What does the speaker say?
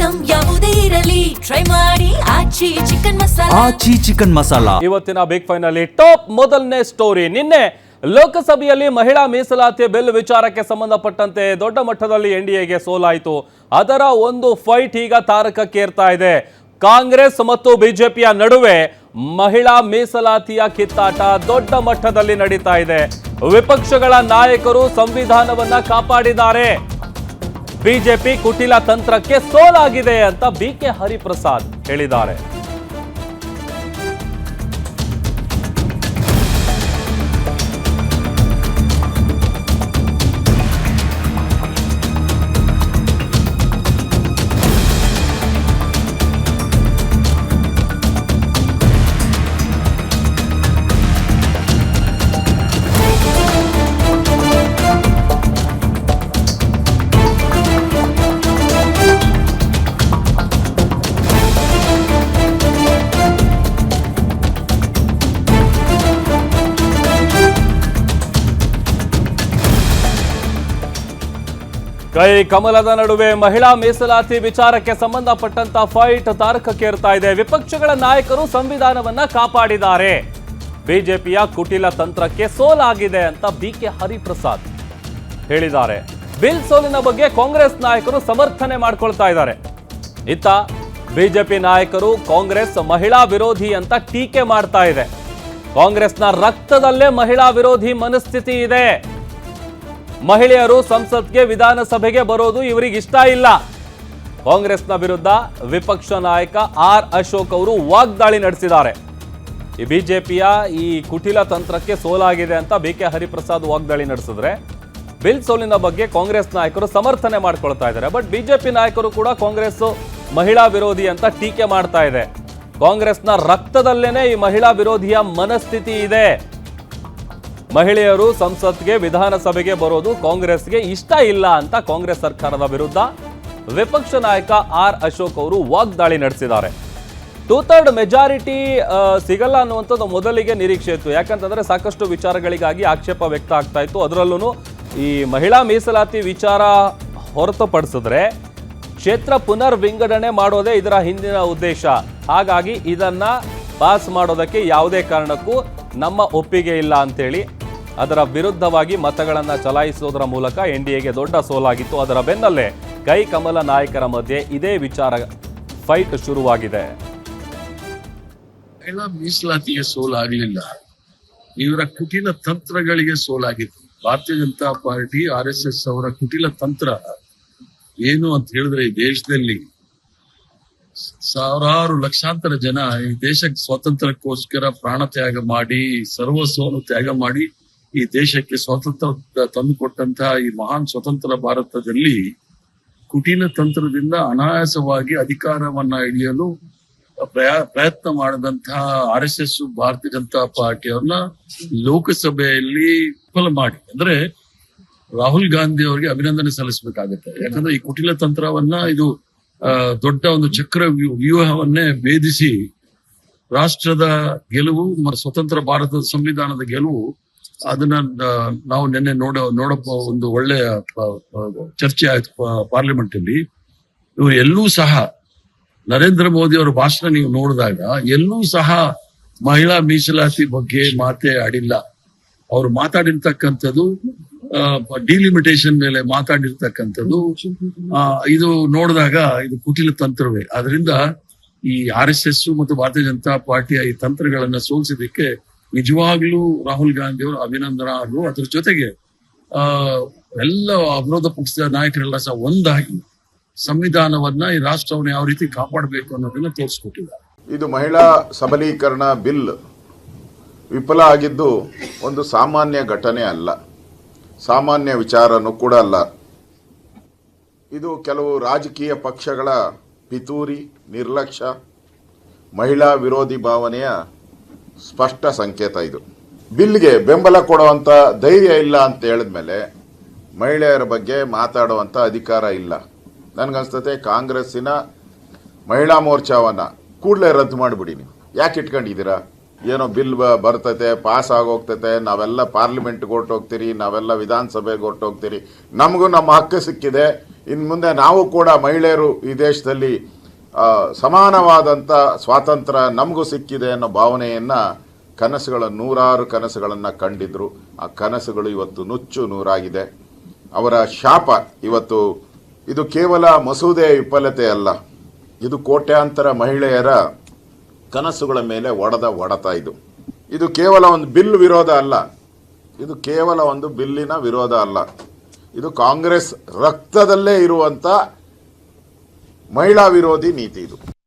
Item ಯಾವುದೇ ಇರಲಿ try ಮಾಡಿ ಆಚಿ ಚಿಕನ್ ಮಸಾಲಾ. ಆಚಿ ಚಿಕನ್ ಮಸಾಲಾ. ಇವತ್ತಿನ ಬಿಗ್ ಫೈನಲ್ ಟಾಪ್ ಮೊದಲನೇ ಸ್ಟೋರಿ. ನಿನ್ನೆ ಲೋಕಸಭೆಯಲ್ಲಿ ಮಹಿಳಾ ಮೀಸಲಾತಿ ಬಿಲ್ ವಿಚಾರಕ್ಕೆ ಸಂಬಂಧಪಟ್ಟಂತೆ ದೊಡ್ಡ ಮಟ್ಟದಲ್ಲಿ ಎನ್ಡಿಎಗೆ ಸೋಲಾಯಿತು. ಅದರ ಒಂದು ಫೈಟ್ ಈಗ ತಾರಕಕ್ಕೇರ್ತಾ ಇದೆ. ಕಾಂಗ್ರೆಸ್ ಮತ್ತು ಬಿಜೆಪಿಯ ನಡುವೆ ಮಹಿಳಾ ಮೀಸಲಾತಿಯ ಕಿತ್ತಾಟ ದೊಡ್ಡ ಮಟ್ಟದಲ್ಲಿ ನಡೀತಾ ಇದೆ. ವಿಪಕ್ಷಗಳ ನಾಯಕರು ಸಂವಿಧಾನವನ್ನ ಕಾಪಾಡಿದ್ದಾರೆ. ಬಿಜೆಪಿ ಕುಟಿಲ ತಂತ್ರಕ್ಕೆ ಸೋಲಾಗಿದೆ ಅಂತ ಬಿಕೆ ಹರಿಪ್ರಸಾದ್ ಹೇಳಿದ್ದಾರೆ. ಕೈ ಕಮಲದ ನಡುವೆ ಮಹಿಳಾ ಮೀಸಲಾತಿ ವಿಚಾರಕ್ಕೆ ಸಂಬಂಧಪಟ್ಟಂತ ಫೈಟ್ ತಾರಕಕ್ಕೇರ್ತಾ ಇದೆ. ವಿಪಕ್ಷಗಳ ನಾಯಕರು ಸಂವಿಧಾನವನ್ನ ಕಾಪಾಡಿದ್ದಾರೆ. ಬಿಜೆಪಿಯ ಕುಟಿಲ ತಂತ್ರಕ್ಕೆ ಸೋಲಾಗಿದೆ ಅಂತ ಬಿಕೆ ಹರಿಪ್ರಸಾದ್ ಹೇಳಿದ್ದಾರೆ. ಬಿಲ್ ಸೋಲಿನ ಬಗ್ಗೆ ಕಾಂಗ್ರೆಸ್ ನಾಯಕರು ಸಮರ್ಥನೆ ಮಾಡ್ಕೊಳ್ತಾ ಇದ್ದಾರೆ. ಇತ್ತ ಬಿಜೆಪಿ ನಾಯಕರು ಕಾಂಗ್ರೆಸ್ ಮಹಿಳಾ ವಿರೋಧಿ ಅಂತ ಟೀಕೆ ಮಾಡ್ತಾ ಇದೆ. ಕಾಂಗ್ರೆಸ್ನ ರಕ್ತದಲ್ಲೇ ಮಹಿಳಾ ವಿರೋಧಿ ಮನಸ್ಥಿತಿ ಇದೆ. ಮಹಿಳೆಯರು ಸಂಸತ್ಗೆ ವಿಧಾನಸಭೆಗೆ ಬರೋದು ಇವರಿಗೆ ಇಷ್ಟ ಇಲ್ಲ. ಕಾಂಗ್ರೆಸ್ನ ವಿರುದ್ಧ ವಿಪಕ್ಷ ನಾಯಕ ಆರ್ ಅಶೋಕ್ ಅವರು ವಾಗ್ದಾಳಿ ನಡೆಸಿದ್ದಾರೆ. ಈ ಬಿಜೆಪಿಯ ಈ ಕುಟಿಲ ತಂತ್ರಕ್ಕೆ ಸೋಲಾಗಿದೆ ಅಂತ ಬಿಕೆ ಹರಿಪ್ರಸಾದ್ ವಾಗ್ದಾಳಿ ನಡೆಸಿದ್ರೆ, ಬಿಲ್ ಸೋಲಿನ ಬಗ್ಗೆ ಕಾಂಗ್ರೆಸ್ ನಾಯಕರು ಸಮರ್ಥನೆ ಮಾಡ್ಕೊಳ್ತಾ ಇದ್ದಾರೆ. ಬಟ್ ಬಿಜೆಪಿ ನಾಯಕರು ಕೂಡ ಕಾಂಗ್ರೆಸ್ ಮಹಿಳಾ ವಿರೋಧಿ ಅಂತ ಟೀಕೆ ಮಾಡ್ತಾ ಇದೆ. ಕಾಂಗ್ರೆಸ್ನ ರಕ್ತದಲ್ಲೇನೆ ಈ ಮಹಿಳಾ ವಿರೋಧಿಯ ಮನಸ್ಥಿತಿ ಇದೆ. ಮಹಿಳೆಯರು ಸಂಸತ್ಗೆ ವಿಧಾನಸಭೆಗೆ ಬರೋದು ಕಾಂಗ್ರೆಸ್ಗೆ ಇಷ್ಟ ಇಲ್ಲ ಅಂತ ಕಾಂಗ್ರೆಸ್ ಸರ್ಕಾರದ ವಿರುದ್ಧ ವಿಪಕ್ಷ ನಾಯಕ ಆರ್ ಅಶೋಕ್ ಅವರು ವಾಗ್ದಾಳಿ ನಡೆಸಿದ್ದಾರೆ. 2/3 ಮೆಜಾರಿಟಿ ಸಿಗಲ್ಲ ಅನ್ನುವಂಥದ್ದು ಮೊದಲಿಗೆ ನಿರೀಕ್ಷೆ ಇತ್ತು. ಯಾಕಂತಂದ್ರೆ ಸಾಕಷ್ಟು ವಿಚಾರಗಳಿಗಾಗಿ ಆಕ್ಷೇಪ ವ್ಯಕ್ತ ಆಗ್ತಾ ಇತ್ತು. ಅದರಲ್ಲೂ ಈ ಮಹಿಳಾ ಮೀಸಲಾತಿ ವಿಚಾರ ಹೊರತುಪಡಿಸಿದ್ರೆ ಕ್ಷೇತ್ರ ಪುನರ್ ವಿಂಗಡಣೆ ಮಾಡೋದೇ ಇದರ ಹಿಂದಿನ ಉದ್ದೇಶ. ಹಾಗಾಗಿ ಇದನ್ನ ಪಾಸ್ ಮಾಡೋದಕ್ಕೆ ಯಾವುದೇ ಕಾರಣಕ್ಕೂ ನಮ್ಮ ಒಪ್ಪಿಗೆ ಇಲ್ಲ ಅಂತೇಳಿ ಅದರ ವಿರುದ್ಧವಾಗಿ ಮತಗಳನ್ನು ಚಲಾಯಿಸುವುದರ ಮೂಲಕ ಎನ್ಡಿಎಗೆ ದೊಡ್ಡ ಸೋಲಾಗಿತ್ತು. ಅದರ ಬೆನ್ನಲ್ಲೇ ಕೈ ಕಮಲ ನಾಯಕರ ಮಧ್ಯೆ ಇದೇ ವಿಚಾರ ಫೈಟ್ ಶುರುವಾಗಿದೆ. ಮಹಿಳಾ ಮೀಸಲಾತಿಗೆ ಸೋಲಾಗಲಿಲ್ಲ, ಇವರ ಕುಟಿಲ ತಂತ್ರಗಳಿಗೆ ಸೋಲಾಗಿತ್ತು. ಭಾರತೀಯ ಜನತಾ ಪಾರ್ಟಿ RSS ಅವರ ಕುಟಿಲ ತಂತ್ರ ಏನು ಅಂತ ಹೇಳಿದ್ರೆ, ಈ ದೇಶದಲ್ಲಿ ಸಾವಿರಾರು ಲಕ್ಷಾಂತರ ಜನ ಈ ದೇಶಕ್ಕೆ ಸ್ವಾತಂತ್ರ್ಯಕ್ಕೋಸ್ಕರ ಪ್ರಾಣ ತ್ಯಾಗ ಮಾಡಿ, ಸರ್ವಸ್ವವನ್ನು ತ್ಯಾಗ ಮಾಡಿ ಈ ದೇಶಕ್ಕೆ ಸ್ವಾತಂತ್ರ್ಯ ತಂದುಕೊಟ್ಟಂತಹ ಈ ಮಹಾನ್ ಸ್ವತಂತ್ರ ಭಾರತದಲ್ಲಿ ಕುಟಿಲ ತಂತ್ರದಿಂದ ಅನಾಯಾಸವಾಗಿ ಅಧಿಕಾರವನ್ನ ಹಿಡಿಯಲು ಪ್ರಯತ್ನ ಮಾಡಿದಂತಹ RSS ಭಾರತೀಯ ಜನತಾ ಪಾರ್ಟಿಯವ್ರನ್ನ ಲೋಕಸಭೆಯಲ್ಲಿ ವಿಫಲ ಮಾಡಿ, ಅಂದ್ರೆ ರಾಹುಲ್ ಗಾಂಧಿ ಅವರಿಗೆ ಅಭಿನಂದನೆ ಸಲ್ಲಿಸಬೇಕಾಗುತ್ತೆ. ಯಾಕಂದ್ರೆ ಈ ಕುಟಿಲ ತಂತ್ರವನ್ನ ಇದು ದೊಡ್ಡ ಒಂದು ಚಕ್ರ ವ್ಯೂಹವನ್ನೇ ಭೇದಿಸಿ ರಾಷ್ಟ್ರದ ಗೆಲುವು, ಸ್ವತಂತ್ರ ಭಾರತದ ಸಂವಿಧಾನದ ಗೆಲುವು, ಅದನ್ನ ನಾವು ನಿನ್ನೆ ನೋಡಪ್ಪ ಒಂದು ಒಳ್ಳೆಯ ಚರ್ಚೆ ಆಯ್ತು ಪಾರ್ಲಿಮೆಂಟ್ ಅಲ್ಲಿ. ಇವರು ಎಲ್ಲೂ ಸಹ ನರೇಂದ್ರ ಮೋದಿ ಅವರ ಭಾಷಣ ನೀವು ನೋಡಿದಾಗ ಎಲ್ಲೂ ಸಹ ಮಹಿಳಾ ಮೀಸಲಾತಿ ಬಗ್ಗೆ ಮಾತೇ ಆಡಿಲ್ಲ. ಅವ್ರು ಮಾತಾಡಿರ್ತಕ್ಕಂಥದ್ದು ಡಿಲಿಮಿಟೇಷನ್ ಮೇಲೆ ಮಾತಾಡಿರ್ತಕ್ಕಂಥದ್ದು. ಇದು ನೋಡಿದಾಗ ಇದು ಕುಟಿಲ ತಂತ್ರವೇ. ಆದ್ರಿಂದ ಈ RSS ಮತ್ತು ಭಾರತೀಯ ಜನತಾ ಪಾರ್ಟಿಯ ಈ ತಂತ್ರಗಳನ್ನ ಸೋಲಿಸಿದಕ್ಕೆ ನಿಜವಾಗ್ಲೂ ರಾಹುಲ್ ಗಾಂಧಿ ಅವರು ಅಭಿನಂದನಾರ್ಹರು. ಅದ್ರ ಜೊತೆಗೆ ಎಲ್ಲ ವಿರೋಧ ಪಕ್ಷದ ನಾಯಕರೆಲ್ಲ ಸಹ ಒಂದಾಗಿ ಸಂವಿಧಾನವನ್ನ, ಈ ರಾಷ್ಟ್ರವನ್ನು ಯಾವ ರೀತಿ ಕಾಪಾಡಬೇಕು ಅನ್ನೋದನ್ನ ತೋರಿಸ್ಕೊಟ್ಟಿದ್ದಾರೆ. ಇದು ಮಹಿಳಾ ಸಬಲೀಕರಣ ಬಿಲ್ ವಿಫಲ ಆಗಿದ್ದು ಒಂದು ಸಾಮಾನ್ಯ ಘಟನೆ ಅಲ್ಲ, ಸಾಮಾನ್ಯ ವಿಚಾರನೂ ಕೂಡ ಅಲ್ಲ. ಇದು ಕೆಲವು ರಾಜಕೀಯ ಪಕ್ಷಗಳ ಪಿತೂರಿ, ನಿರ್ಲಕ್ಷ್ಯ, ಮಹಿಳಾ ವಿರೋಧಿ ಭಾವನೆಯ ಸ್ಪಷ್ಟ ಸಂಕೇತ. ಇದು ಬಿಲ್ಗೆ ಬೆಂಬಲ ಕೊಡುವಂತ ಧೈರ್ಯ ಇಲ್ಲ ಅಂತ ಹೇಳಿದ್ಮೇಲೆ ಮಹಿಳೆಯರ ಬಗ್ಗೆ ಮಾತಾಡುವಂತ ಅಧಿಕಾರ ಇಲ್ಲ. ನನ್ಗನ್ಸ್ತತೆ ಕಾಂಗ್ರೆಸ್ಸಿನ ಮಹಿಳಾ ಮೋರ್ಚಾವನ್ನ ಕೂಡಲೇ ರದ್ದು ಮಾಡಿಬಿಡಿ. ನೀವು ಯಾಕೆ ಇಟ್ಕೊಂಡಿದ್ದೀರಾ? ಏನೋ ಬಿಲ್ ಬರ್ತೈತೆ, ಪಾಸ್ ಆಗೋಗ್ತೈತೆ, ನಾವೆಲ್ಲ ಪಾರ್ಲಿಮೆಂಟ್ಗೆ ಹೊರಟೋಗ್ತೀರಿ, ನಾವೆಲ್ಲ ವಿಧಾನಸಭೆಗೆ ಹೊರಟೋಗ್ತೀರಿ, ನಮಗೂ ನಮ್ಮ ಹಕ್ಕು ಸಿಕ್ಕಿದೆ, ಇನ್ನು ಮುಂದೆ ನಾವು ಕೂಡ ಮಹಿಳೆಯರು ಈ ದೇಶದಲ್ಲಿ ಸಮಾನವಾದಂಥ ಸ್ವಾತಂತ್ರ್ಯ ನಮಗೂ ಸಿಕ್ಕಿದೆ ಅನ್ನೋ ಭಾವನೆಯನ್ನು ನೂರಾರು ಕನಸುಗಳನ್ನು ಕಂಡಿದ್ರು. ಆ ಕನಸುಗಳು ಇವತ್ತು ನುಚ್ಚು ನೂರಾಗಿದೆ. ಅವರ ಶಾಪ ಇವತ್ತು ಇದು ಕೇವಲ ಮಸೂದೆಯ ವಿಫಲತೆ ಅಲ್ಲ, ಇದು ಕೋಟ್ಯಾಂತರ ಮಹಿಳೆಯರ ಕನಸುಗಳ ಮೇಲೆ ಹೊಡೆತ ಇದು ಕೇವಲ ಒಂದು ಬಿಲ್ ವಿರೋಧ ಅಲ್ಲ, ಇದು ಕೇವಲ ಒಂದು ಬಿಲ್ಲಿನ ವಿರೋಧ ಅಲ್ಲ, ಇದು ಕಾಂಗ್ರೆಸ್ ರಕ್ತದಲ್ಲೇ ಇರುವಂಥ ಮಹಿಳಾ ವಿರೋಧಿ ನೀತಿ ಇದು.